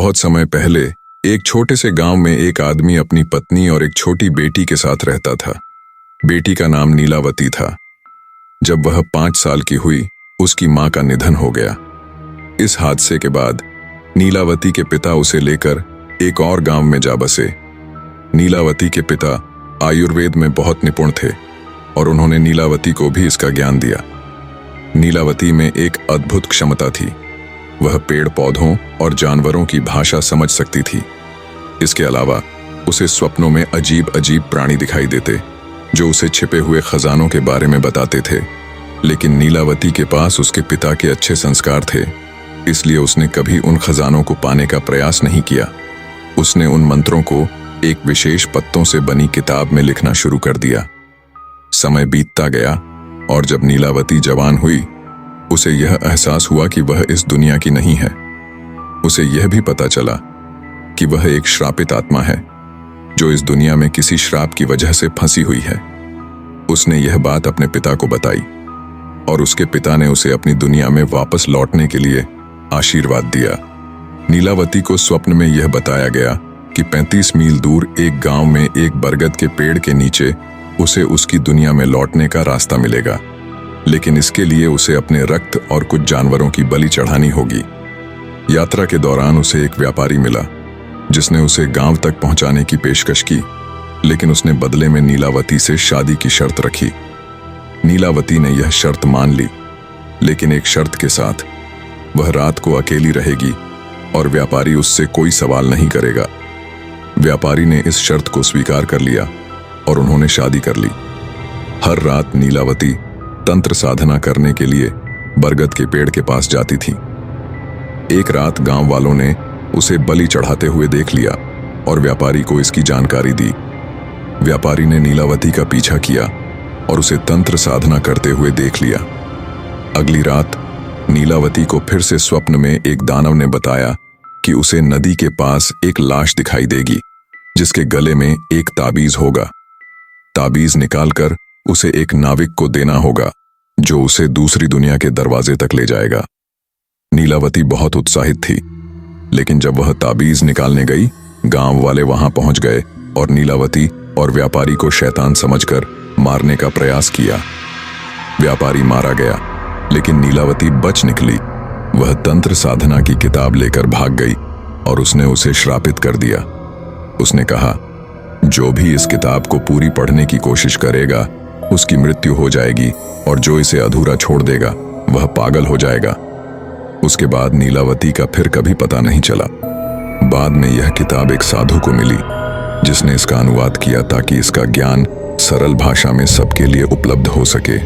बहुत समय पहले एक छोटे से गांव में एक आदमी अपनी पत्नी और एक छोटी बेटी के साथ रहता था। बेटी का नाम नीलावती था। जब वह 5 साल की हुई, उसकी मां का निधन हो गया। इस हादसे के बाद नीलावती के पिता उसे लेकर एक और गांव में जा बसे। नीलावती के पिता आयुर्वेद में बहुत निपुण थे और उन्होंने नीलावती को भी इसका ज्ञान दिया। नीलावती में एक अद्भुत क्षमता थी। वह पेड़ पौधों और जानवरों की भाषा समझ सकती थी। इसके अलावा उसे स्वप्नों में अजीब अजीब प्राणी दिखाई देते जो उसे छिपे हुए खजानों के बारे में बताते थे। लेकिन नीलावती के पास उसके पिता के अच्छे संस्कार थे, इसलिए उसने कभी उन खजानों को पाने का प्रयास नहीं किया। उसने उन मंत्रों को एक विशेष पत्तों से बनी किताब में लिखना शुरू कर दिया। समय बीतता गया और जब नीलावती जवान हुई, उसे यह एहसास हुआ कि वह इस दुनिया की नहीं है। उसे यह भी पता चला कि वह एक श्रापित आत्मा है जो इस दुनिया में किसी श्राप की वजह से फंसी हुई है। उसने यह बात अपने पिता को बताई और उसके पिता ने उसे अपनी दुनिया में वापस लौटने के लिए आशीर्वाद दिया। नीलावती को स्वप्न में यह बताया गया कि 35 मील दूर एक गांव में एक बरगद के पेड़ के नीचे उसे उसकी दुनिया में लौटने का रास्ता मिलेगा, लेकिन इसके लिए उसे अपने रक्त और कुछ जानवरों की बलि चढ़ानी होगी। यात्रा के दौरान उसे एक व्यापारी मिला जिसने उसे गांव तक पहुंचाने की पेशकश की, लेकिन उसने बदले में नीलावती से शादी की शर्त रखी। नीलावती ने यह शर्त मान ली, लेकिन एक शर्त के साथ। वह रात को अकेली रहेगी और व्यापारी उससे कोई सवाल नहीं करेगा। व्यापारी ने इस शर्त को स्वीकार कर लिया और उन्होंने शादी कर ली। हर रात नीलावती तंत्र साधना करने के लिए बरगद के पेड़ के पास जाती थी। एक रात गांव वालों ने उसे बलि चढ़ाते हुए देख लिया और व्यापारी को इसकी जानकारी दी। व्यापारी ने नीलावती का पीछा किया और उसे तंत्र साधना करते हुए देख लिया। अगली रात नीलावती को फिर से स्वप्न में एक दानव ने बताया कि उसे नदी के पास एक लाश दिखाई देगी जिसके गले में एक ताबीज होगा। ताबीज निकालकर उसे एक नाविक को देना होगा जो उसे दूसरी दुनिया के दरवाजे तक ले जाएगा। नीलावती बहुत उत्साहित थी, लेकिन जब वह ताबीज निकालने गई, गांव वाले वहां पहुंच गए और नीलावती और व्यापारी को शैतान समझकर मारने का प्रयास किया। व्यापारी मारा गया, लेकिन नीलावती बच निकली। वह तंत्र साधना की किताब लेकर भाग गई और उसने उसे श्रापित कर दिया। उसने कहा, जो भी इस किताब को पूरी पढ़ने की कोशिश करेगा उसकी मृत्यु हो जाएगी और जो इसे अधूरा छोड़ देगा वह पागल हो जाएगा। उसके बाद नीलावती का फिर कभी पता नहीं चला। बाद में यह किताब एक साधु को मिली जिसने इसका अनुवाद किया ताकि इसका ज्ञान सरल भाषा में सबके लिए उपलब्ध हो सके।